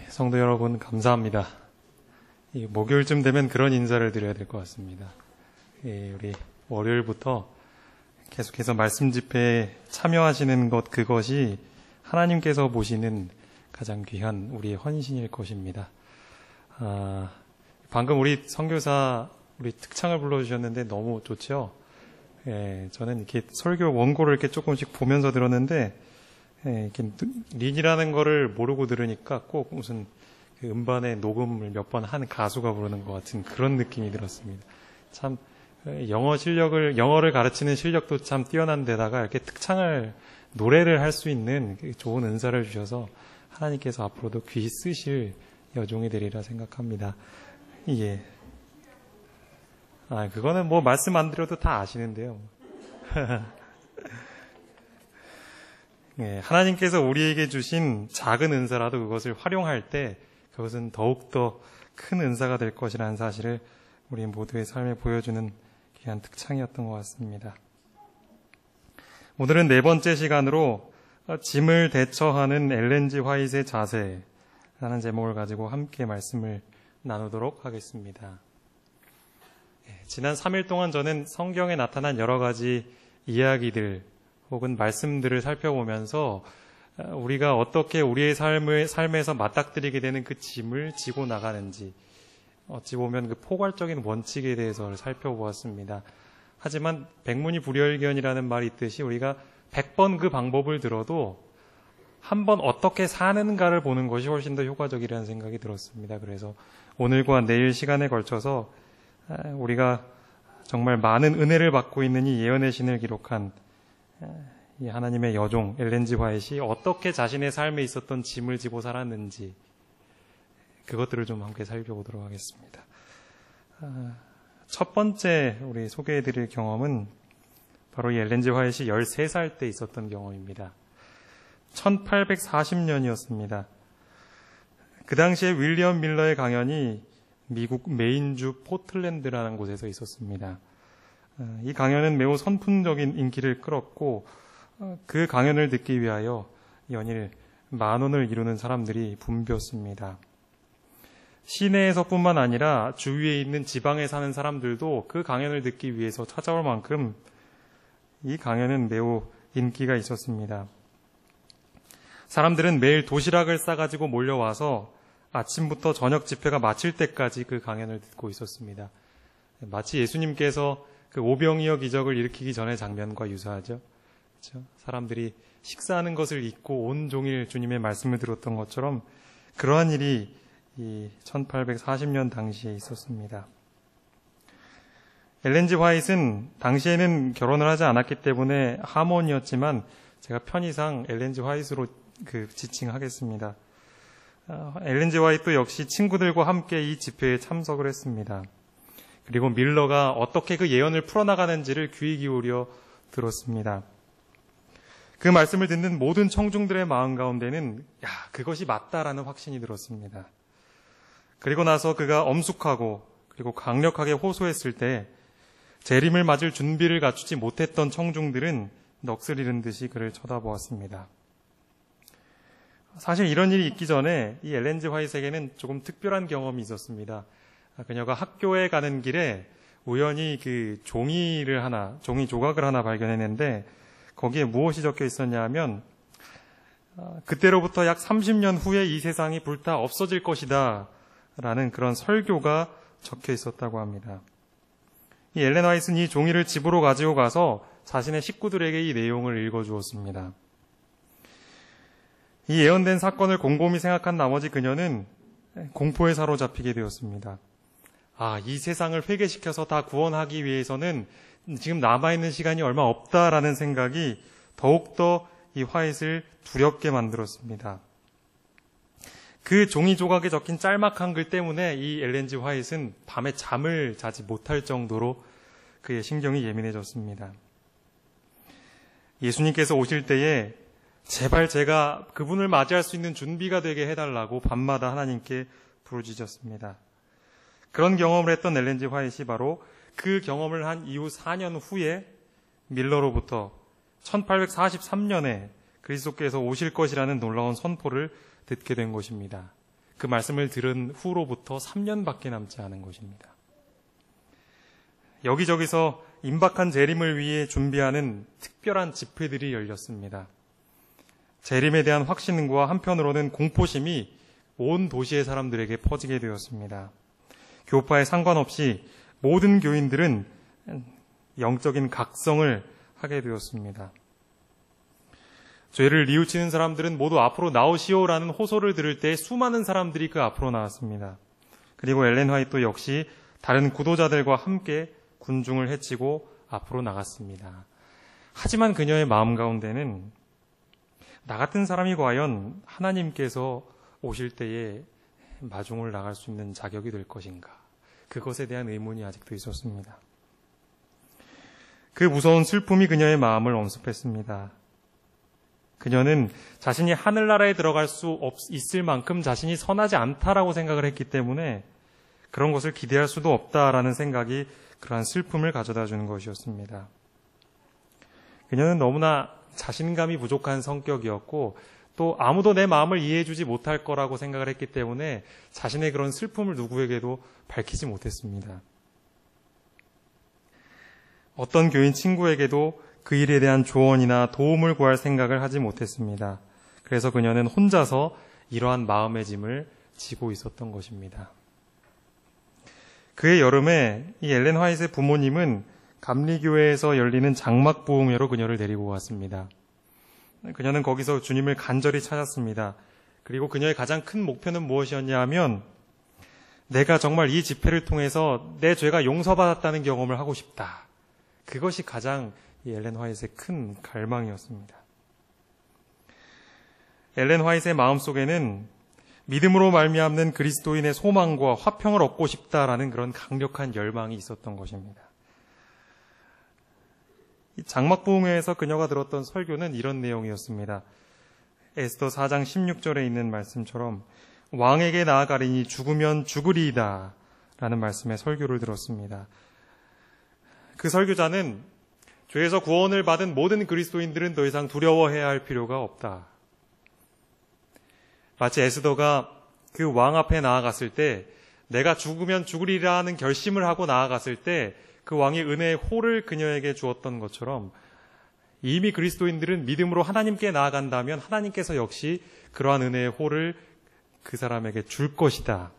성도 여러분 감사합니다. 목요일쯤 되면 그런 인사를 드려야 될 것 같습니다. 우리 월요일부터 계속해서 말씀 집회에 참여하시는 것, 그것이 하나님께서 보시는 가장 귀한 우리의 헌신일 것입니다. 방금 우리 선교사 우리 특창을 불러주셨는데 너무 좋죠? 저는 이렇게 설교 원고를 이렇게 조금씩 보면서 들었는데, 이렇게 린이라는 거를 모르고 들으니까 꼭 무슨 그 음반에 녹음을 몇 번 한 가수가 부르는 것 같은 그런 느낌이 들었습니다. 참 영어를 가르치는 실력도 참 뛰어난 데다가 이렇게 특창을 노래를 할 수 있는 좋은 은사를 주셔서 하나님께서 앞으로도 귀히 쓰실 여종이 되리라 생각합니다. 그거는 뭐 말씀 안 드려도 다 아시는데요. 하나님께서 우리에게 주신 작은 은사라도 그것을 활용할 때 그것은 더욱더 큰 은사가 될 것이라는 사실을 우리 모두의 삶에 보여주는 귀한 특창이었던 것 같습니다. 오늘은 네 번째 시간으로 짐을 대처하는 엘렌 G 화이트의 자세라는 제목을 가지고 함께 말씀을 나누도록 하겠습니다. 지난 3일 동안 저는 성경에 나타난 여러 가지 이야기들 혹은 말씀들을 살펴보면서 우리가 어떻게 우리의 삶에서 맞닥뜨리게 되는 그 짐을 지고 나가는지, 어찌 보면 그 포괄적인 원칙에 대해서 살펴보았습니다. 하지만 백문이 불여일견이라는 말이 있듯이 우리가 100번 그 방법을 들어도 한 번 어떻게 사는가를 보는 것이 훨씬 더 효과적이라는 생각이 들었습니다. 그래서 오늘과 내일 시간에 걸쳐서 우리가 정말 많은 은혜를 받고 있는 이 예언의 신을 기록한 이 하나님의 여종 엘렌 G 화이트이 어떻게 자신의 삶에 있었던 짐을 지고 살았는지 그것들을 좀 함께 살펴보도록 하겠습니다. 첫 번째 우리 소개해드릴 경험은 바로 이 엘렌 G 화이트이 13살 때 있었던 경험입니다. 1840년이었습니다. 그 당시에 윌리엄 밀러의 강연이 미국 메인주 포틀랜드라는 곳에서 있었습니다. 이 강연은 매우 선풍적인 인기를 끌었고 그 강연을 듣기 위하여 연일 10,000원을 이루는 사람들이 붐볐습니다. 시내에서뿐만 아니라 주위에 있는 지방에 사는 사람들도 그 강연을 듣기 위해서 찾아올 만큼 이 강연은 매우 인기가 있었습니다. 사람들은 매일 도시락을 싸가지고 몰려와서 아침부터 저녁 집회가 마칠 때까지 그 강연을 듣고 있었습니다. 마치 예수님께서 그 오병이어 기적을 일으키기 전의 장면과 유사하죠. 그렇죠? 사람들이 식사하는 것을 잊고 온 종일 주님의 말씀을 들었던 것처럼 그러한 일이 이 1840년 당시에 있었습니다. 엘렌 G 화이트는 당시에는 결혼을 하지 않았기 때문에 하몬이었지만 제가 편의상 엘렌 G 화이트로 지칭하겠습니다. 엘렌 G 화이트 역시 친구들과 함께 이 집회에 참석을 했습니다. 그리고 밀러가 어떻게 그 예언을 풀어나가는지를 귀 기울여 들었습니다. 그 말씀을 듣는 모든 청중들의 마음 가운데는 그것이 맞다라는 확신이 들었습니다. 그리고 나서 그가 엄숙하고 그리고 강력하게 호소했을 때 재림을 맞을 준비를 갖추지 못했던 청중들은 넋을 잃은 듯이 그를 쳐다보았습니다. 사실 이런 일이 있기 전에 이 엘렌 G 화이트에게는 조금 특별한 경험이 있었습니다. 그녀가 학교에 가는 길에 우연히 그 종이 조각을 하나 발견했는데 거기에 무엇이 적혀 있었냐 하면 그때로부터 약 30년 후에 이 세상이 불타 없어질 것이다 라는 그런 설교가 적혀 있었다고 합니다. 이 엘렌 화이트는 이 종이를 집으로 가지고 가서 자신의 식구들에게 이 내용을 읽어주었습니다. 이 예언된 사건을 곰곰이 생각한 나머지 그녀는 공포에 사로잡히게 되었습니다. 이 세상을 회개시켜서 다 구원하기 위해서는 지금 남아있는 시간이 얼마 없다라는 생각이 더욱더 이 화이트를 두렵게 만들었습니다. 그 종이 조각에 적힌 짤막한 글 때문에 이 엘렌 G 화이트는 밤에 잠을 자지 못할 정도로 그의 신경이 예민해졌습니다. 예수님께서 오실 때에 제발 제가 그분을 맞이할 수 있는 준비가 되게 해달라고 밤마다 하나님께 부르짖었습니다. 그런 경험을 했던 엘렌 G 화이트이 바로 그 경험을 한 이후 4년 후에 밀러로부터 1843년에 그리스도께서 오실 것이라는 놀라운 선포를 듣게 된 것입니다. 그 말씀을 들은 후로부터 3년밖에 남지 않은 것입니다. 여기저기서 임박한 재림을 위해 준비하는 특별한 집회들이 열렸습니다. 재림에 대한 확신과 한편으로는 공포심이 온 도시의 사람들에게 퍼지게 되었습니다. 교파에 상관없이 모든 교인들은 영적인 각성을 하게 되었습니다. 죄를 뉘우치는 사람들은 모두 앞으로 나오시오라는 호소를 들을 때 수많은 사람들이 그 앞으로 나왔습니다. 그리고 엘렌 화이트 역시 다른 구도자들과 함께 군중을 헤치고 앞으로 나갔습니다. 하지만 그녀의 마음 가운데는 나 같은 사람이 과연 하나님께서 오실 때에 마중을 나갈 수 있는 자격이 될 것인가? 그것에 대한 의문이 아직도 있었습니다. 그 무서운 슬픔이 그녀의 마음을 엄습했습니다. 그녀는 자신이 하늘나라에 들어갈 수 있을 만큼 자신이 선하지 않다라고 생각을 했기 때문에 그런 것을 기대할 수도 없다라는 생각이 그러한 슬픔을 가져다 주는 것이었습니다. 그녀는 너무나 자신감이 부족한 성격이었고 또 아무도 내 마음을 이해해 주지 못할 거라고 생각을 했기 때문에 자신의 그런 슬픔을 누구에게도 밝히지 못했습니다. 어떤 교인 친구에게도 그 일에 대한 조언이나 도움을 구할 생각을 하지 못했습니다. 그래서 그녀는 혼자서 이러한 마음의 짐을 지고 있었던 것입니다. 그해 여름에 이 엘렌 화이트의 부모님은 감리교회에서 열리는 장막부흥회로 그녀를 데리고 왔습니다. 그녀는 거기서 주님을 간절히 찾았습니다. 그리고 그녀의 가장 큰 목표는 무엇이었냐 하면 내가 정말 이 집회를 통해서 내 죄가 용서받았다는 경험을 하고 싶다. 그것이 가장 이 엘렌 화이트의 큰 갈망이었습니다. 엘렌 화이트의 마음속에는 믿음으로 말미암는 그리스도인의 소망과 화평을 얻고 싶다라는 그런 강력한 열망이 있었던 것입니다. 이 장막부흥회에서 그녀가 들었던 설교는 이런 내용이었습니다. 에스더 4장 16절에 있는 말씀처럼 왕에게 나아가리니 죽으면 죽으리이다 라는 말씀의 설교를 들었습니다. 그 설교자는 죄에서 구원을 받은 모든 그리스도인들은 더 이상 두려워해야 할 필요가 없다. 마치 에스더가 그 왕 앞에 나아갔을 때 내가 죽으면 죽으리라 하는 결심을 하고 나아갔을 때 그 왕이 은혜의 호를 그녀에게 주었던 것처럼 이미 그리스도인들은 믿음으로 하나님께 나아간다면 하나님께서 역시 그러한 은혜의 호를 그 사람에게 줄 것이다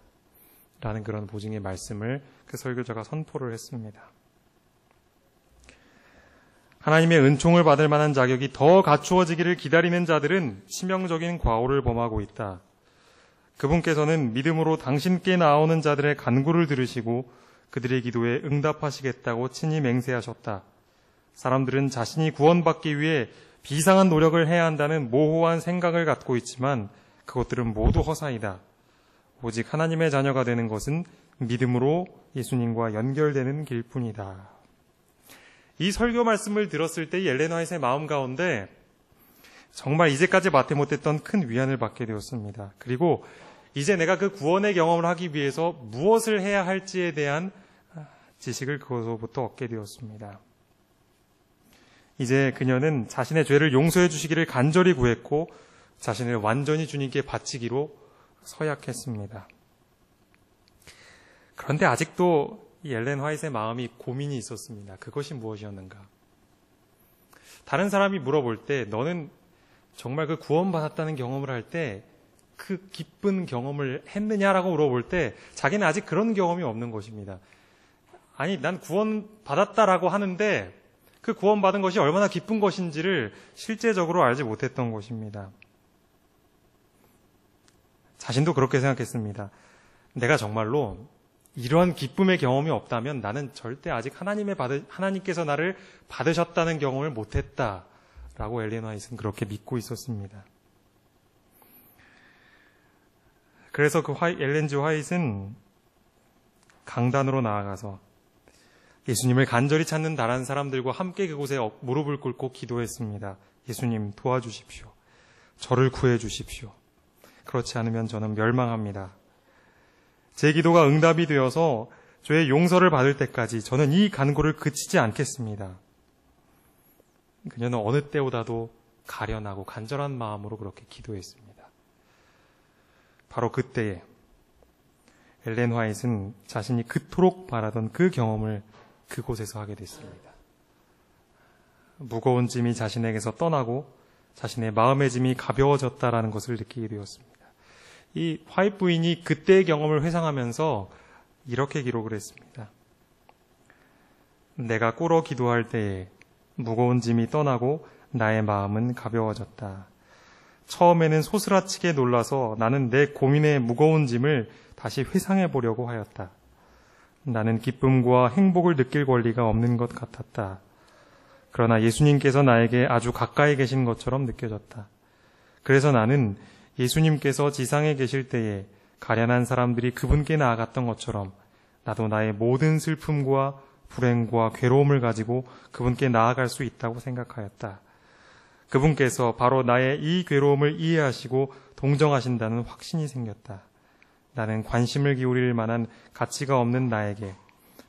라는 그런 보증의 말씀을 그 설교자가 선포를 했습니다. 하나님의 은총을 받을 만한 자격이 더 갖추어지기를 기다리는 자들은 치명적인 과오를 범하고 있다. 그분께서는 믿음으로 당신께 나오는 자들의 간구를 들으시고 그들의 기도에 응답하시겠다고 친히 맹세하셨다. 사람들은 자신이 구원받기 위해 비상한 노력을 해야 한다는 모호한 생각을 갖고 있지만 그것들은 모두 허사이다. 오직 하나님의 자녀가 되는 것은 믿음으로 예수님과 연결되는 길뿐이다. 이 설교 말씀을 들었을 때 이 엘렌 화이트의 마음 가운데 정말 이제까지 맡아 못했던 큰 위안을 받게 되었습니다. 그리고 이제 내가 그 구원의 경험을 하기 위해서 무엇을 해야 할지에 대한 지식을 그것으로부터 얻게 되었습니다. 이제 그녀는 자신의 죄를 용서해 주시기를 간절히 구했고 자신을 완전히 주님께 바치기로 서약했습니다. 그런데 아직도 이 엘렌 화이트의 마음이 고민이 있었습니다. 그것이 무엇이었는가? 다른 사람이 물어볼 때 너는 정말 그 구원받았다는 경험을 할 때 그 기쁜 경험을 했느냐라고 물어볼 때 자기는 아직 그런 경험이 없는 것입니다. 아니, 난 구원받았다라고 하는데 그 구원받은 것이 얼마나 기쁜 것인지를 실제적으로 알지 못했던 것입니다. 자신도 그렇게 생각했습니다. 내가 정말로 이러한 기쁨의 경험이 없다면 나는 절대 아직 하나님께서 나를 받으셨다는 경험을 못했다라고 엘렌 화이트는 그렇게 믿고 있었습니다. 그래서 그 엘렌 지 화이트는 강단으로 나아가서 예수님을 간절히 찾는 다른 사람들과 함께 그곳에 무릎을 꿇고 기도했습니다. 예수님 도와주십시오. 저를 구해 주십시오. 그렇지 않으면 저는 멸망합니다. 제 기도가 응답이 되어서 죄의 용서를 받을 때까지 저는 이 간구를 그치지 않겠습니다. 그녀는 어느 때보다도 가련하고 간절한 마음으로 그렇게 기도했습니다. 바로 그때에 엘렌 화이트는 자신이 그토록 바라던 그 경험을 그곳에서 하게 됐습니다. 무거운 짐이 자신에게서 떠나고 자신의 마음의 짐이 가벼워졌다라는 것을 느끼게 되었습니다. 이 화이트 부인이 그때의 경험을 회상하면서 이렇게 기록을 했습니다. 내가 꿇어 기도할 때에 무거운 짐이 떠나고 나의 마음은 가벼워졌다. 처음에는 소스라치게 놀라서 나는 내 고민의 무거운 짐을 다시 회상해 보려고 하였다. 나는 기쁨과 행복을 느낄 권리가 없는 것 같았다. 그러나 예수님께서 나에게 아주 가까이 계신 것처럼 느껴졌다. 그래서 나는 예수님께서 지상에 계실 때에 가련한 사람들이 그분께 나아갔던 것처럼 나도 나의 모든 슬픔과 불행과 괴로움을 가지고 그분께 나아갈 수 있다고 생각하였다. 그분께서 바로 나의 이 괴로움을 이해하시고 동정하신다는 확신이 생겼다. 나는 관심을 기울일 만한 가치가 없는 나에게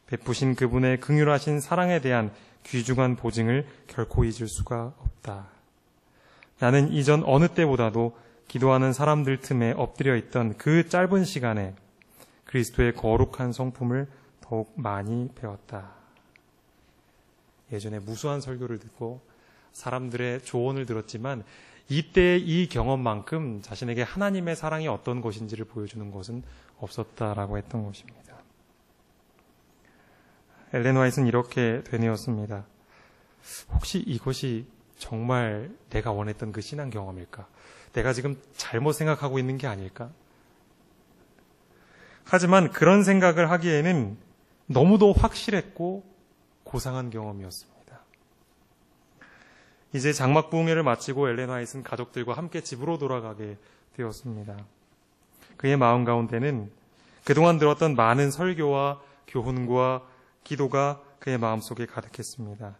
베푸신 그분의 긍휼하신 사랑에 대한 귀중한 보증을 결코 잊을 수가 없다. 나는 이전 어느 때보다도 기도하는 사람들 틈에 엎드려 있던 그 짧은 시간에 그리스도의 거룩한 성품을 더욱 많이 배웠다. 예전에 무수한 설교를 듣고 사람들의 조언을 들었지만 이때의 이 경험만큼 자신에게 하나님의 사랑이 어떤 것인지를 보여주는 것은 없었다라고 했던 것입니다. 엘렌 화이트는 이렇게 되뇌었습니다. 혹시 이것이 정말 내가 원했던 그 신앙 경험일까? 내가 지금 잘못 생각하고 있는 게 아닐까? 하지만 그런 생각을 하기에는 너무도 확실했고 고상한 경험이었습니다. 이제 장막 부흥회를 마치고 엘렌 화이트는 가족들과 함께 집으로 돌아가게 되었습니다. 그의 마음 가운데는 그동안 들었던 많은 설교와 교훈과 기도가 그의 마음속에 가득했습니다.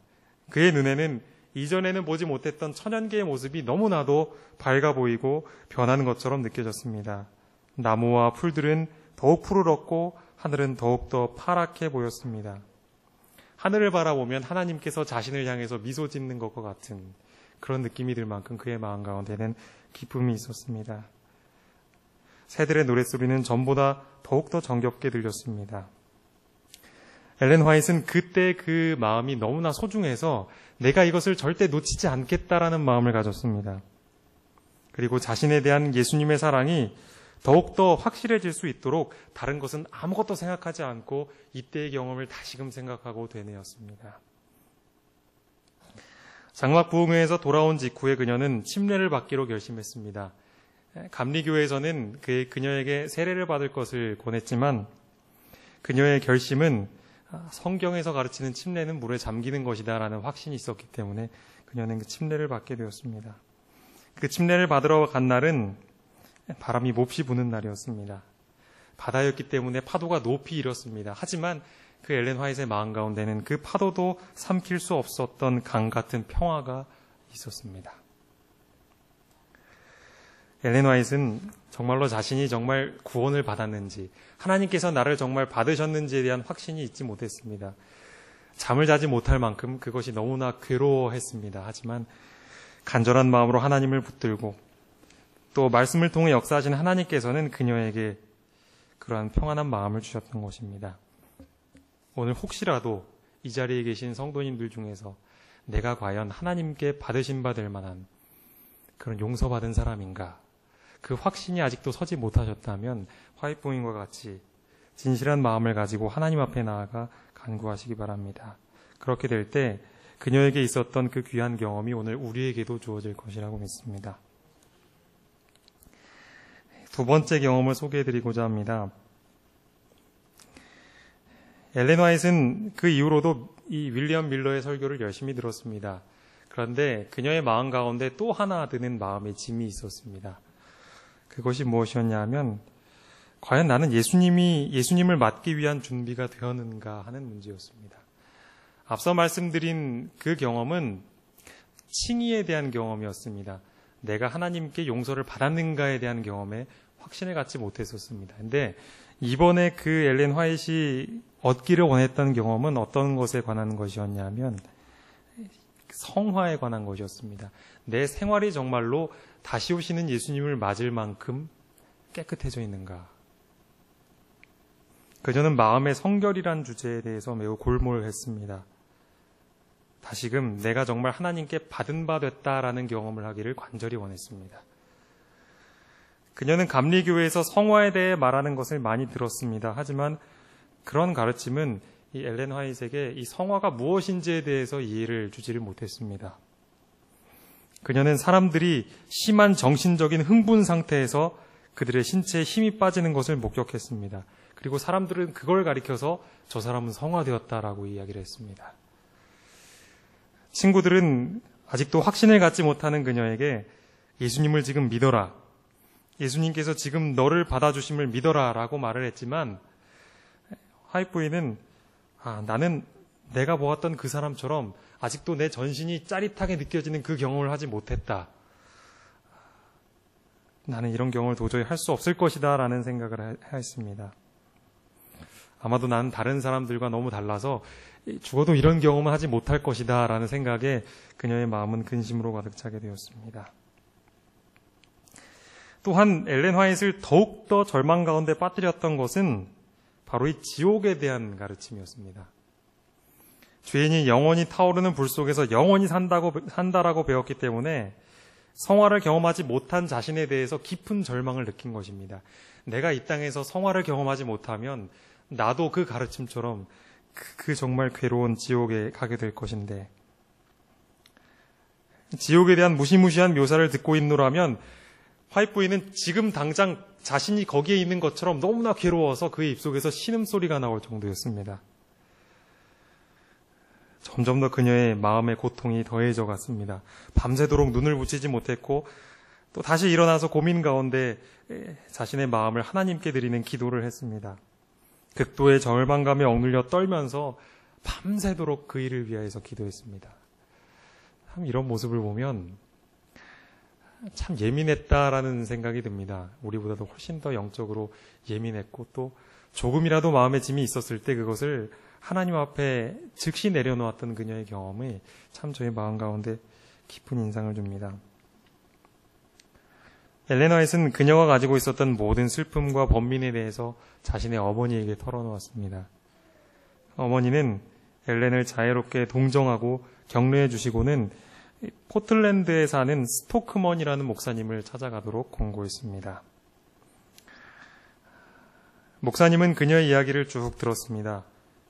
그의 눈에는 이전에는 보지 못했던 천연계의 모습이 너무나도 밝아 보이고 변하는 것처럼 느껴졌습니다. 나무와 풀들은 더욱 푸르렀고 하늘은 더욱더 파랗게 보였습니다. 하늘을 바라보면 하나님께서 자신을 향해서 미소 짓는 것과 같은 그런 느낌이 들 만큼 그의 마음 가운데는 기쁨이 있었습니다. 새들의 노랫소리는 전보다 더욱더 정겹게 들렸습니다. 엘렌 화이트는 그때 그 마음이 너무나 소중해서 내가 이것을 절대 놓치지 않겠다라는 마음을 가졌습니다. 그리고 자신에 대한 예수님의 사랑이 더욱더 확실해질 수 있도록 다른 것은 아무것도 생각하지 않고 이때의 경험을 다시금 생각하고 되뇌었습니다. 장막 부흥회에서 돌아온 직후에 그녀는 침례를 받기로 결심했습니다. 감리교회에서는 그녀에게 세례를 받을 것을 권했지만 그녀의 결심은 성경에서 가르치는 침례는 물에 잠기는 것이다 라는 확신이 있었기 때문에 그녀는 그 침례를 받게 되었습니다. 그 침례를 받으러 간 날은 바람이 몹시 부는 날이었습니다. 바다였기 때문에 파도가 높이 일었습니다. 하지만 그 엘렌 화이트의 마음 가운데는 그 파도도 삼킬 수 없었던 강 같은 평화가 있었습니다. 엘렌 화이트는 정말로 자신이 정말 구원을 받았는지 하나님께서 나를 정말 받으셨는지에 대한 확신이 있지 못했습니다. 잠을 자지 못할 만큼 그것이 너무나 괴로워했습니다. 하지만 간절한 마음으로 하나님을 붙들고 또 말씀을 통해 역사하신 하나님께서는 그녀에게 그러한 평안한 마음을 주셨던 것입니다. 오늘 혹시라도 이 자리에 계신 성도님들 중에서 내가 과연 하나님께 받으신 바 될 만한 그런 용서받은 사람인가? 그 확신이 아직도 서지 못하셨다면 화이트 부인과 같이 진실한 마음을 가지고 하나님 앞에 나아가 간구하시기 바랍니다. 그렇게 될 때 그녀에게 있었던 그 귀한 경험이 오늘 우리에게도 주어질 것이라고 믿습니다. 두 번째 경험을 소개해드리고자 합니다. 엘렌 화이트는 그 이후로도 이 윌리엄 밀러의 설교를 열심히 들었습니다. 그런데 그녀의 마음 가운데 또 하나 드는 마음의 짐이 있었습니다. 그것이 무엇이었냐 하면 과연 나는 예수님을 맞기 위한 준비가 되었는가 하는 문제였습니다. 앞서 말씀드린 그 경험은 칭의에 대한 경험이었습니다. 내가 하나님께 용서를 받았는가에 대한 경험에 확신을 갖지 못했었습니다. 근데 이번에 그 엘렌 화이트이 얻기를 원했던 경험은 어떤 것에 관한 것이었냐면 성화에 관한 것이었습니다. 내 생활이 정말로 다시 오시는 예수님을 맞을 만큼 깨끗해져 있는가. 그녀는 마음의 성결이란 주제에 대해서 매우 골몰했습니다. 다시금 내가 정말 하나님께 받은 바 됐다라는 경험을 하기를 간절히 원했습니다. 그녀는 감리교회에서 성화에 대해 말하는 것을 많이 들었습니다. 하지만 그런 가르침은 이 엘렌 화이트에게 이 성화가 무엇인지에 대해서 이해를 주지를 못했습니다. 그녀는 사람들이 심한 정신적인 흥분 상태에서 그들의 신체에 힘이 빠지는 것을 목격했습니다. 그리고 사람들은 그걸 가리켜서 저 사람은 성화되었다라고 이야기를 했습니다. 친구들은 아직도 확신을 갖지 못하는 그녀에게 예수님을 지금 믿어라. 예수님께서 지금 너를 받아주심을 믿어라 라고 말을 했지만 화이트 부인은 나는 내가 보았던 그 사람처럼 아직도 내 전신이 짜릿하게 느껴지는 그 경험을 하지 못했다. 나는 이런 경험을 도저히 할 수 없을 것이다 라는 생각을 했습니다. 아마도 나는 다른 사람들과 너무 달라서 죽어도 이런 경험을 하지 못할 것이다 라는 생각에 그녀의 마음은 근심으로 가득 차게 되었습니다. 또한 엘렌 화이트를 더욱더 절망 가운데 빠뜨렸던 것은 바로 이 지옥에 대한 가르침이었습니다. 죄인이 영원히 타오르는 불 속에서 영원히 산다라고 배웠기 때문에 성화를 경험하지 못한 자신에 대해서 깊은 절망을 느낀 것입니다. 내가 이 땅에서 성화를 경험하지 못하면 나도 그 가르침처럼 그 정말 괴로운 지옥에 가게 될 것인데, 지옥에 대한 무시무시한 묘사를 듣고 있노라면 화이트 부인은 지금 당장 자신이 거기에 있는 것처럼 너무나 괴로워서 그의 입속에서 신음소리가 나올 정도였습니다. 점점 더 그녀의 마음의 고통이 더해져 갔습니다. 밤새도록 눈을 붙이지 못했고 또 다시 일어나서 고민 가운데 자신의 마음을 하나님께 드리는 기도를 했습니다. 극도의 절망감에 억눌려 떨면서 밤새도록 그 일을 위하여서 기도했습니다. 참 이런 모습을 보면 참 예민했다라는 생각이 듭니다. 우리보다도 훨씬 더 영적으로 예민했고 또 조금이라도 마음의 짐이 있었을 때 그것을 하나님 앞에 즉시 내려놓았던 그녀의 경험이 참 저의 마음 가운데 깊은 인상을 줍니다. 엘렌 화이트는 그녀가 가지고 있었던 모든 슬픔과 번민에 대해서 자신의 어머니에게 털어놓았습니다. 어머니는 엘렌을 자애롭게 동정하고 격려해 주시고는 포틀랜드에 사는 스토크먼이라는 목사님을 찾아가도록 권고했습니다. 목사님은 그녀의 이야기를 쭉 들었습니다.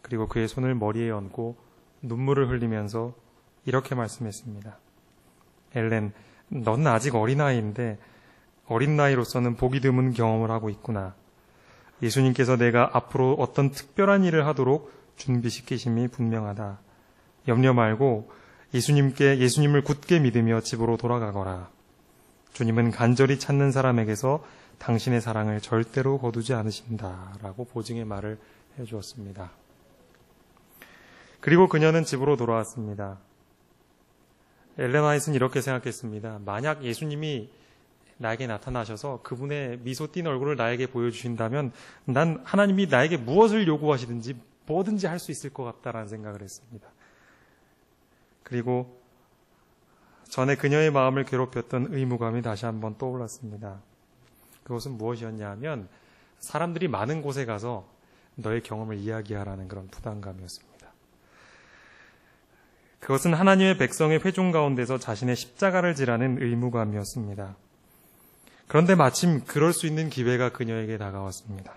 그리고 그의 손을 머리에 얹고 눈물을 흘리면서 이렇게 말씀했습니다. 엘렌, 넌 아직 어린아이인데 어린 나이로서는 보기 드문 경험을 하고 있구나. 예수님께서 내가 앞으로 어떤 특별한 일을 하도록 준비시키심이 분명하다. 염려 말고 예수님을 굳게 믿으며 집으로 돌아가거라. 주님은 간절히 찾는 사람에게서 당신의 사랑을 절대로 거두지 않으신다. 라고 보증의 말을 해주었습니다. 그리고 그녀는 집으로 돌아왔습니다. 엘렌 화이트는 이렇게 생각했습니다. 만약 예수님이 나에게 나타나셔서 그분의 미소 띤 얼굴을 나에게 보여주신다면 난 하나님이 나에게 무엇을 요구하시든지 뭐든지 할 수 있을 것 같다라는 생각을 했습니다. 그리고 전에 그녀의 마음을 괴롭혔던 의무감이 다시 한번 떠올랐습니다. 그것은 무엇이었냐 하면 사람들이 많은 곳에 가서 너의 경험을 이야기하라는 그런 부담감이었습니다. 그것은 하나님의 백성의 회중 가운데서 자신의 십자가를 지라는 의무감이었습니다. 그런데 마침 그럴 수 있는 기회가 그녀에게 다가왔습니다.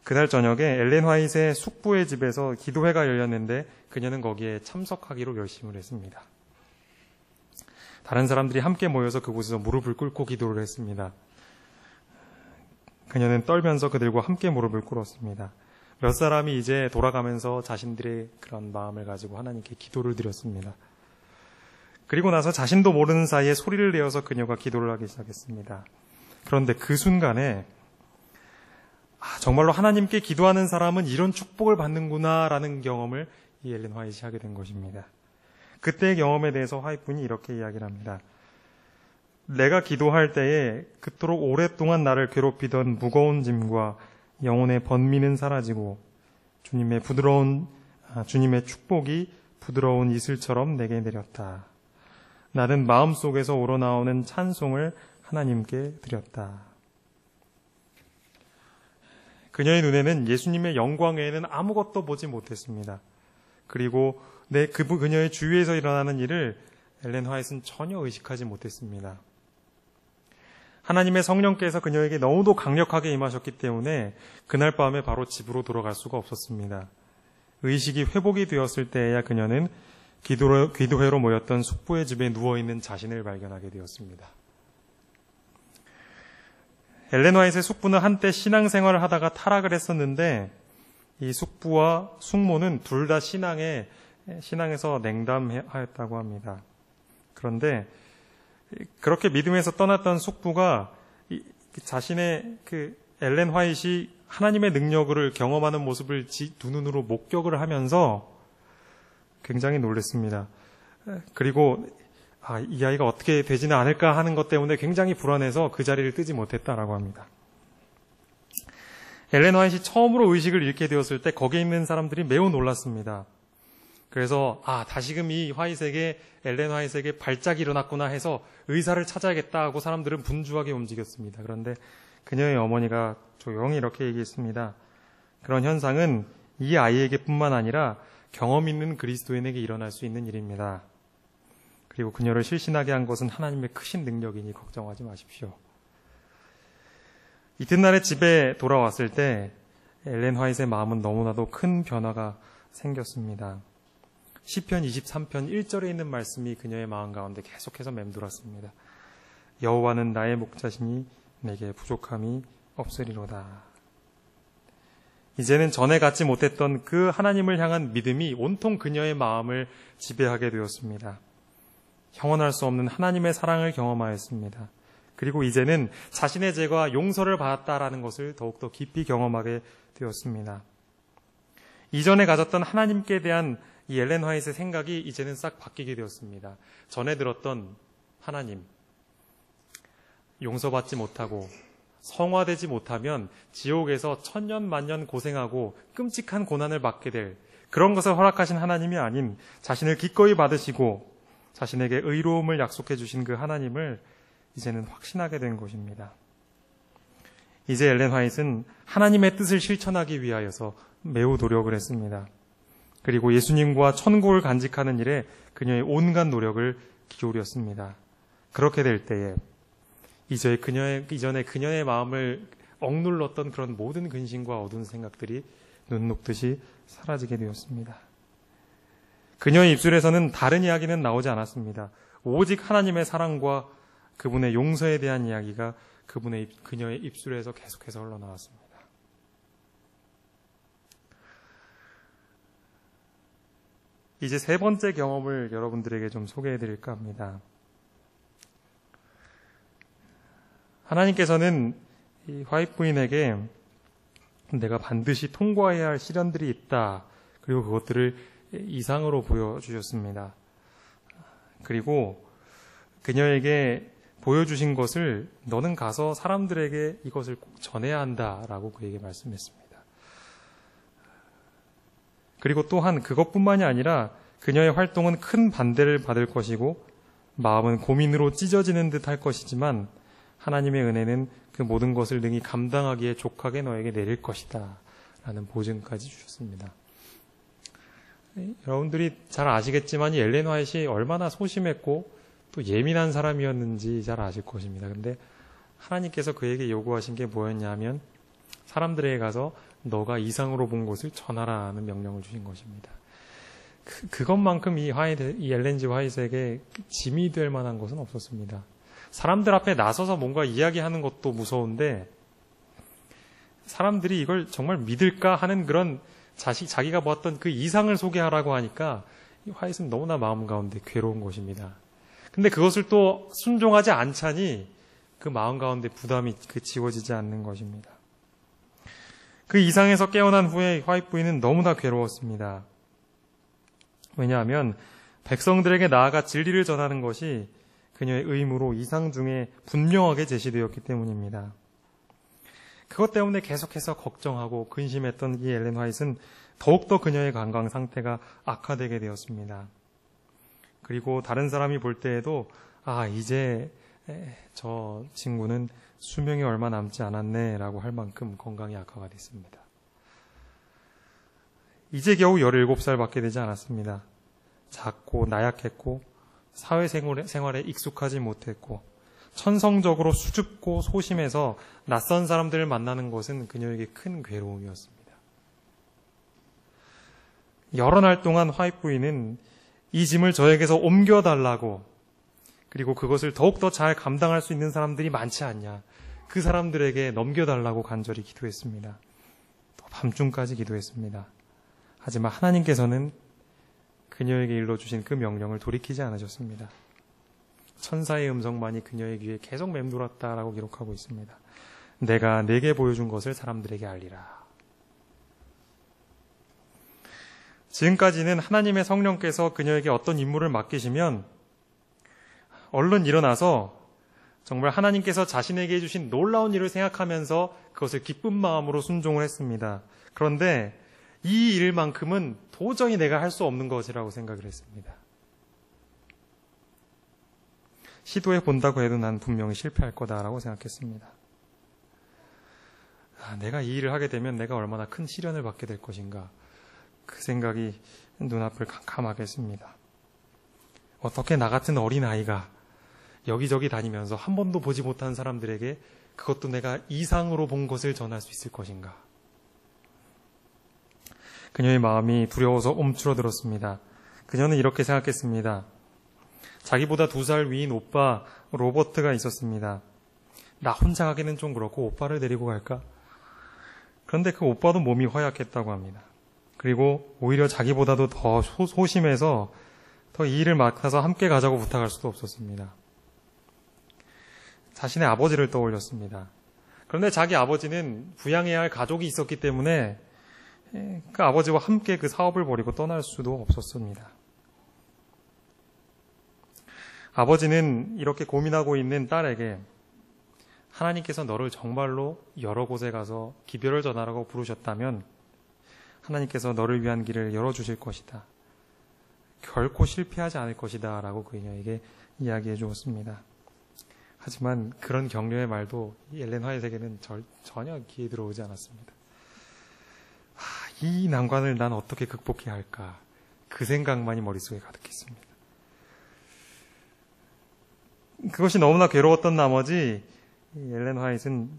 그날 저녁에 엘렌 화이트의 숙부의 집에서 기도회가 열렸는데 그녀는 거기에 참석하기로 결심을 했습니다. 다른 사람들이 함께 모여서 그곳에서 무릎을 꿇고 기도를 했습니다. 그녀는 떨면서 그들과 함께 무릎을 꿇었습니다. 몇 사람이 이제 돌아가면서 자신들의 그런 마음을 가지고 하나님께 기도를 드렸습니다. 그리고 나서 자신도 모르는 사이에 소리를 내어서 그녀가 기도를 하기 시작했습니다. 그런데 그 순간에 정말로 하나님께 기도하는 사람은 이런 축복을 받는구나라는 경험을 이 엘렌 화이트가 하게 된 것입니다. 그때의 경험에 대해서 화이트 분이 이렇게 이야기를 합니다. 내가 기도할 때에 그토록 오랫동안 나를 괴롭히던 무거운 짐과 영혼의 번민은 사라지고 주님의 축복이 부드러운 이슬처럼 내게 내렸다. 나는 마음속에서 우러나오는 찬송을 하나님께 드렸다. 그녀의 눈에는 예수님의 영광 외에는 아무것도 보지 못했습니다. 그리고 그녀의 주위에서 일어나는 일을 엘렌 화이트는 전혀 의식하지 못했습니다. 하나님의 성령께서 그녀에게 너무도 강력하게 임하셨기 때문에 그날 밤에 바로 집으로 돌아갈 수가 없었습니다. 의식이 회복이 되었을 때에야 그녀는 기도회로 모였던 숙부의 집에 누워있는 자신을 발견하게 되었습니다. 엘렌 화이트의 숙부는 한때 신앙생활을 하다가 타락을 했었는데 이 숙부와 숙모는 둘 다 신앙에서 냉담하였다고 합니다. 그런데 그렇게 믿음에서 떠났던 숙부가 자신의 엘렌 화이트이 하나님의 능력을 경험하는 모습을 두 눈으로 목격을 하면서 굉장히 놀랐습니다. 그리고 이 아이가 어떻게 되지는 않을까 하는 것 때문에 굉장히 불안해서 그 자리를 뜨지 못했다라고 합니다. 엘렌 화이트이 처음으로 의식을 잃게 되었을 때 거기에 있는 사람들이 매우 놀랐습니다. 그래서 다시금 엘렌 화이트에게 발작이 일어났구나 해서 의사를 찾아야겠다 하고 사람들은 분주하게 움직였습니다. 그런데 그녀의 어머니가 조용히 이렇게 얘기했습니다. 그런 현상은 이 아이에게 뿐만 아니라 경험 있는 그리스도인에게 일어날 수 있는 일입니다. 그리고 그녀를 실신하게 한 것은 하나님의 크신 능력이니 걱정하지 마십시오. 이튿날에 집에 돌아왔을 때 엘렌 화이트의 마음은 너무나도 큰 변화가 생겼습니다. 시편 23편 1절에 있는 말씀이 그녀의 마음 가운데 계속해서 맴돌았습니다. 여호와는 나의 목자시니 내게 부족함이 없으리로다. 이제는 전에 갖지 못했던 그 하나님을 향한 믿음이 온통 그녀의 마음을 지배하게 되었습니다. 형언할 수 없는 하나님의 사랑을 경험하였습니다. 그리고 이제는 자신의 죄가 용서를 받았다라는 것을 더욱더 깊이 경험하게 되었습니다. 이전에 가졌던 하나님께 대한 이 엘렌 화이트의 생각이 이제는 싹 바뀌게 되었습니다. 전에 들었던 하나님, 용서받지 못하고 성화되지 못하면 지옥에서 천년 만년 고생하고 끔찍한 고난을 받게 될 그런 것을 허락하신 하나님이 아닌 자신을 기꺼이 받으시고 자신에게 의로움을 약속해 주신 그 하나님을 이제는 확신하게 된 것입니다. 이제 엘렌 화이트는 하나님의 뜻을 실천하기 위하여서 매우 노력을 했습니다. 그리고 예수님과 천국을 간직하는 일에 그녀의 온갖 노력을 기울였습니다. 그렇게 될 때에 이전에 그녀의 마음을 억눌렀던 그런 모든 근심과 어두운 생각들이 눈 녹듯이 사라지게 되었습니다. 그녀의 입술에서는 다른 이야기는 나오지 않았습니다. 오직 하나님의 사랑과 그분의 용서에 대한 이야기가 그녀의 입술에서 계속해서 흘러나왔습니다. 이제 세 번째 경험을 여러분들에게 좀 소개해 드릴까 합니다. 하나님께서는 이 화이트 부인에게 내가 반드시 통과해야 할 시련들이 있다. 그리고 그것들을 이상으로 보여주셨습니다. 그리고 그녀에게 보여주신 것을 너는 가서 사람들에게 이것을 꼭 전해야 한다라고 그에게 말씀했습니다. 그리고 또한 그것뿐만이 아니라 그녀의 활동은 큰 반대를 받을 것이고 마음은 고민으로 찢어지는 듯 할 것이지만 하나님의 은혜는 그 모든 것을 능히 감당하기에 족하게 너에게 내릴 것이다 라는 보증까지 주셨습니다. 여러분들이 잘 아시겠지만 이 엘렌 화이트이 얼마나 소심했고 또 예민한 사람이었는지 잘 아실 것입니다. 그런데 하나님께서 그에게 요구하신 게 뭐였냐 하면 사람들에게 가서 너가 이상으로 본 것을 전하라는 명령을 주신 것입니다. 그것만큼 이 엘렌 G 화이트에게 짐이 될 만한 것은 없었습니다. 사람들 앞에 나서서 뭔가 이야기하는 것도 무서운데 사람들이 이걸 정말 믿을까 하는 그런 자기가 보았던 그 이상을 소개하라고 하니까 이 화이트는 너무나 마음 가운데 괴로운 것입니다. 근데 그것을 또 순종하지 않자니 그 마음 가운데 부담이 지워지지 않는 것입니다. 그 이상에서 깨어난 후에 화이트 부인은 너무나 괴로웠습니다. 왜냐하면 백성들에게 나아가 진리를 전하는 것이 그녀의 의무로 이상 중에 분명하게 제시되었기 때문입니다. 그것 때문에 계속해서 걱정하고 근심했던 이 엘렌 화이트는 더욱더 그녀의 건강 상태가 악화되게 되었습니다. 그리고 다른 사람이 볼 때에도 이제 저 친구는 수명이 얼마 남지 않았네 라고 할 만큼 건강이 악화가 됐습니다. 이제 겨우 17살밖에 되지 않았습니다. 작고 나약했고 사회생활에 익숙하지 못했고 천성적으로 수줍고 소심해서 낯선 사람들을 만나는 것은 그녀에게 큰 괴로움이었습니다. 여러 날 동안 화이트 부인은 이 짐을 저에게서 옮겨달라고, 그리고 그것을 더욱더 잘 감당할 수 있는 사람들이 많지 않냐, 그 사람들에게 넘겨달라고 간절히 기도했습니다. 또 밤중까지 기도했습니다. 하지만 하나님께서는 그녀에게 일러주신 그 명령을 돌이키지 않으셨습니다. 천사의 음성만이 그녀의 귀에 계속 맴돌았다라고 기록하고 있습니다. 내가 내게 보여준 것을 사람들에게 알리라. 지금까지는 하나님의 성령께서 그녀에게 어떤 임무를 맡기시면 얼른 일어나서 정말 하나님께서 자신에게 해주신 놀라운 일을 생각하면서 그것을 기쁜 마음으로 순종을 했습니다. 그런데 이 일만큼은 도저히 내가 할 수 없는 것이라고 생각을 했습니다. 시도해 본다고 해도 난 분명히 실패할 거다라고 생각했습니다. 내가 이 일을 하게 되면 내가 얼마나 큰 시련을 받게 될 것인가, 그 생각이 눈앞을 캄캄하게 했습니다. 어떻게 나 같은 어린아이가 여기저기 다니면서 한 번도 보지 못한 사람들에게 그것도 내가 이상으로 본 것을 전할 수 있을 것인가. 그녀의 마음이 두려워서 움츠러들었습니다. 그녀는 이렇게 생각했습니다. 자기보다 2살 위인 오빠 로버트가 있었습니다. 나 혼자 가기는 좀 그렇고 오빠를 데리고 갈까? 그런데 그 오빠도 몸이 허약했다고 합니다. 그리고 오히려 자기보다도 더 소심해서 더 이 일을 맡아서 함께 가자고 부탁할 수도 없었습니다. 자신의 아버지를 떠올렸습니다. 그런데 자기 아버지는 부양해야 할 가족이 있었기 때문에 그 아버지와 함께 그 사업을 벌이고 떠날 수도 없었습니다. 아버지는 이렇게 고민하고 있는 딸에게 하나님께서 너를 정말로 여러 곳에 가서 기별을 전하라고 부르셨다면 하나님께서 너를 위한 길을 열어주실 것이다. 결코 실패하지 않을 것이다 라고 그녀에게 이야기해 주었습니다. 하지만 그런 격려의 말도 엘렌 화이트에게는 전혀 귀에 들어오지 않았습니다. 이 난관을 난 어떻게 극복해야 할까, 그 생각만이 머릿속에 가득했습니다. 그것이 너무나 괴로웠던 나머지 엘렌 화이트는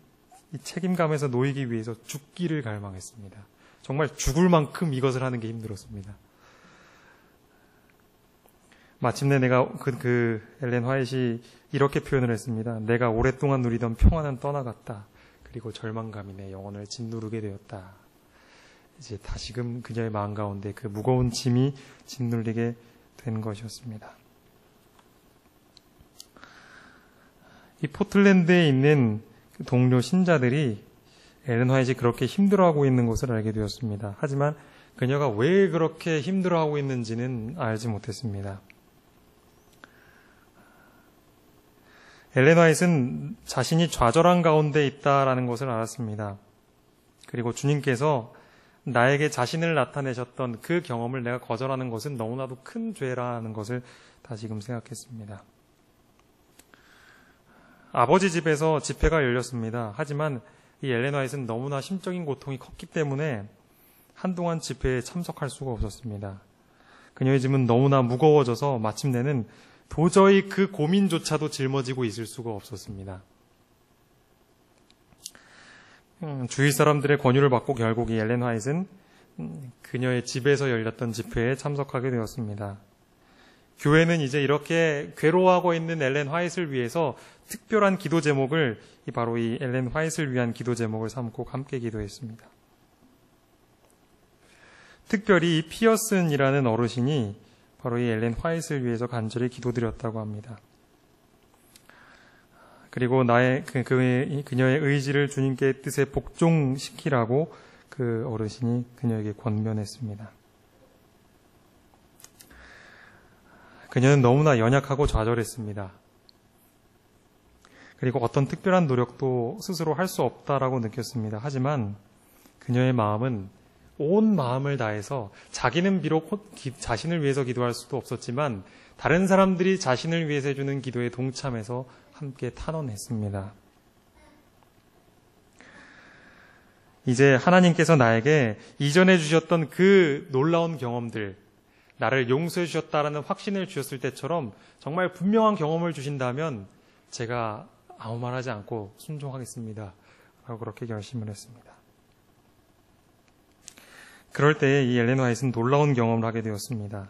이 책임감에서 놓이기 위해서 죽기를 갈망했습니다. 정말 죽을 만큼 이것을 하는 게 힘들었습니다. 마침내 내가 엘렌 화이트이 이렇게 표현을 했습니다. 내가 오랫동안 누리던 평안은 떠나갔다. 그리고 절망감이 내 영혼을 짓누르게 되었다. 이제 다시금 그녀의 마음 가운데 그 무거운 짐이 짓눌리게 된 것이었습니다. 이 포틀랜드에 있는 동료 신자들이 엘렌 화이트가 그렇게 힘들어하고 있는 것을 알게 되었습니다. 하지만 그녀가 왜 그렇게 힘들어하고 있는지는 알지 못했습니다. 엘렌 화이트는 자신이 좌절한 가운데 있다라는 것을 알았습니다. 그리고 주님께서 나에게 자신을 나타내셨던 그 경험을 내가 거절하는 것은 너무나도 큰 죄라는 것을 다시금 생각했습니다. 아버지 집에서 집회가 열렸습니다. 하지만 이 엘렌 화이트는 너무나 심적인 고통이 컸기 때문에 한동안 집회에 참석할 수가 없었습니다. 그녀의 짐은 너무나 무거워져서 마침내는 도저히 그 고민조차도 짊어지고 있을 수가 없었습니다. 주위 사람들의 권유를 받고 결국 이 엘렌 화이트는 그녀의 집에서 열렸던 집회에 참석하게 되었습니다. 교회는 이제 이렇게 괴로워하고 있는 엘렌 화이트를 위해서 특별한 기도 제목을 바로 이 엘렌 화이트를 위한 기도 제목을 삼고 함께 기도했습니다. 특별히 이 피어슨이라는 어르신이 바로 이 엘렌 화이트를 위해서 간절히 기도드렸다고 합니다. 그리고 그녀의 의지를 주님께 뜻에 복종시키라고 그 어르신이 그녀에게 권면했습니다. 그녀는 너무나 연약하고 좌절했습니다. 그리고 어떤 특별한 노력도 스스로 할 수 없다라고 느꼈습니다. 하지만 그녀의 마음은 온 마음을 다해서 자기는 비록 자신을 위해서 기도할 수도 없었지만 다른 사람들이 자신을 위해서 해주는 기도에 동참해서 함께 탄원했습니다. 이제 하나님께서 나에게 이전에 주셨던 그 놀라운 경험들, 나를 용서해 주셨다라는 확신을 주셨을 때처럼 정말 분명한 경험을 주신다면 제가 아무 말하지 않고 순종하겠습니다. 라고 그렇게 결심을 했습니다. 그럴 때에 이 엘렌 화이트는 놀라운 경험을 하게 되었습니다.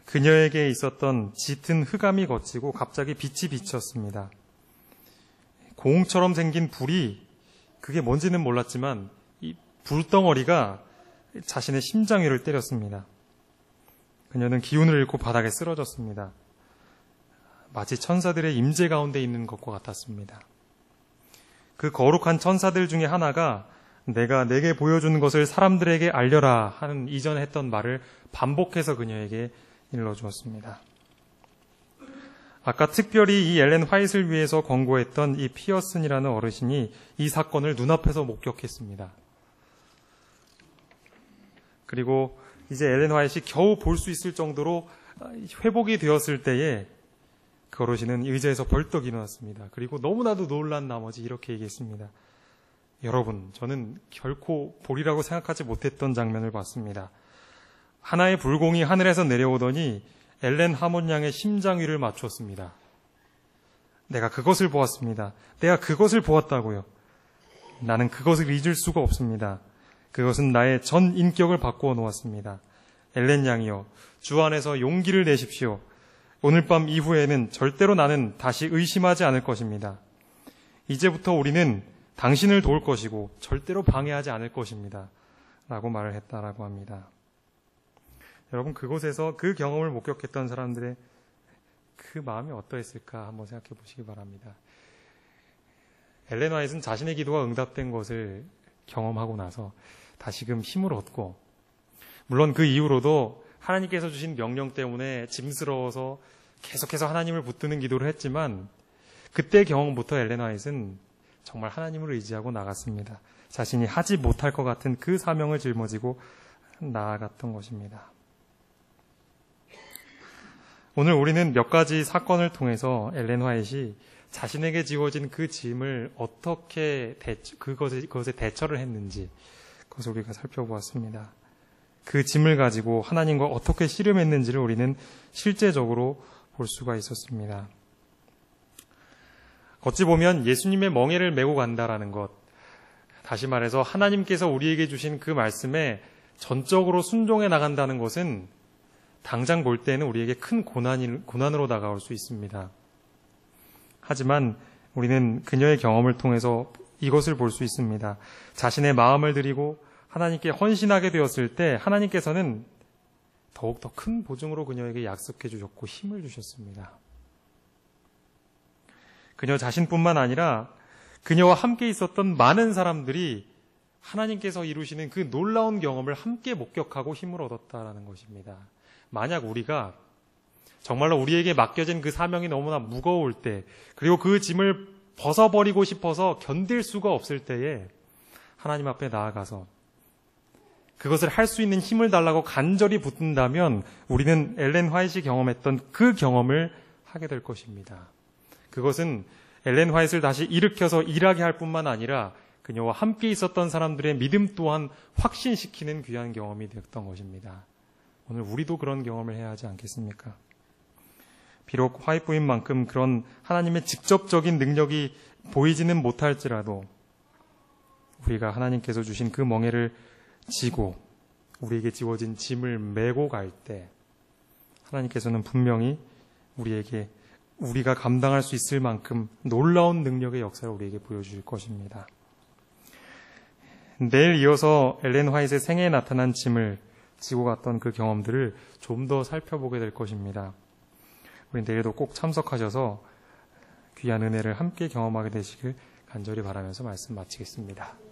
그녀에게 있었던 짙은 흑암이 걷히고 갑자기 빛이 비쳤습니다. 공처럼 생긴 불이, 그게 뭔지는 몰랐지만 이 불덩어리가 자신의 심장 위를 때렸습니다. 그녀는 기운을 잃고 바닥에 쓰러졌습니다. 마치 천사들의 임재 가운데 있는 것과 같았습니다. 그 거룩한 천사들 중에 하나가 내가 내게 보여준 것을 사람들에게 알려라 하는 이전에 했던 말을 반복해서 그녀에게 일러주었습니다. 아까 특별히 이 엘렌 화이트를 위해서 권고했던 이 피어슨이라는 어르신이 이 사건을 눈앞에서 목격했습니다. 그리고 이제 엘렌 화이트가 겨우 볼 수 있을 정도로 회복이 되었을 때에 그 어르신은 의자에서 벌떡 일어났습니다. 그리고 너무나도 놀란 나머지 이렇게 얘기했습니다. 여러분, 저는 결코 보리라고 생각하지 못했던 장면을 봤습니다. 하나의 불공이 하늘에서 내려오더니 엘렌 하몬 양의 심장 위를 맞추었습니다. 내가 그것을 보았습니다. 내가 그것을 보았다고요. 나는 그것을 잊을 수가 없습니다. 그것은 나의 전 인격을 바꾸어 놓았습니다. 엘렌 양이여, 주 안에서 용기를 내십시오. 오늘 밤 이후에는 절대로 나는 다시 의심하지 않을 것입니다. 이제부터 우리는 당신을 도울 것이고 절대로 방해하지 않을 것입니다. 라고 말을 했다라고 합니다. 여러분, 그곳에서 그 경험을 목격했던 사람들의 그 마음이 어떠했을까 한번 생각해 보시기 바랍니다. 엘렌 화이트는 자신의 기도가 응답된 것을 경험하고 나서 다시금 힘을 얻고, 물론 그 이후로도 하나님께서 주신 명령 때문에 짐스러워서 계속해서 하나님을 붙드는 기도를 했지만 그때 경험부터 엘렌 화이트는 정말 하나님을 의지하고 나갔습니다. 자신이 하지 못할 것 같은 그 사명을 짊어지고 나아갔던 것입니다. 오늘 우리는 몇 가지 사건을 통해서 엘렌 화이트이 자신에게 지워진 그 짐을 어떻게 그것에 대처를 했는지 그것을 우리가 살펴보았습니다. 그 짐을 가지고 하나님과 어떻게 씨름했는지를 우리는 실제적으로 볼 수가 있었습니다. 어찌 보면 예수님의 멍에를 메고 간다라는 것, 다시 말해서 하나님께서 우리에게 주신 그 말씀에 전적으로 순종해 나간다는 것은 당장 볼 때는 우리에게 큰 고난으로 다가올 수 있습니다. 하지만 우리는 그녀의 경험을 통해서 이것을 볼 수 있습니다. 자신의 마음을 드리고 하나님께 헌신하게 되었을 때 하나님께서는 더욱더 큰 보증으로 그녀에게 약속해 주셨고 힘을 주셨습니다. 그녀 자신뿐만 아니라 그녀와 함께 있었던 많은 사람들이 하나님께서 이루시는 그 놀라운 경험을 함께 목격하고 힘을 얻었다라는 것입니다. 만약 우리가 정말로 우리에게 맡겨진 그 사명이 너무나 무거울 때, 그리고 그 짐을 벗어버리고 싶어서 견딜 수가 없을 때에 하나님 앞에 나아가서 그것을 할 수 있는 힘을 달라고 간절히 붙든다면 우리는 엘렌 화이트이 경험했던 그 경험을 하게 될 것입니다. 그것은 엘렌 화이트를 다시 일으켜서 일하게 할 뿐만 아니라 그녀와 함께 있었던 사람들의 믿음 또한 확신시키는 귀한 경험이 되었던 것입니다. 오늘 우리도 그런 경험을 해야 하지 않겠습니까? 비록 화이트 부인 만큼 그런 하나님의 직접적인 능력이 보이지는 못할지라도 우리가 하나님께서 주신 그 멍에를 지고 우리에게 지워진 짐을 메고 갈 때 하나님께서는 분명히 우리에게 우리가 감당할 수 있을 만큼 놀라운 능력의 역사를 우리에게 보여주실 것입니다. 내일 이어서 엘렌 화이트의 생애에 나타난 짐을 지고 갔던 그 경험들을 좀 더 살펴보게 될 것입니다. 우리 내일도 꼭 참석하셔서 귀한 은혜를 함께 경험하게 되시길 간절히 바라면서 말씀 마치겠습니다.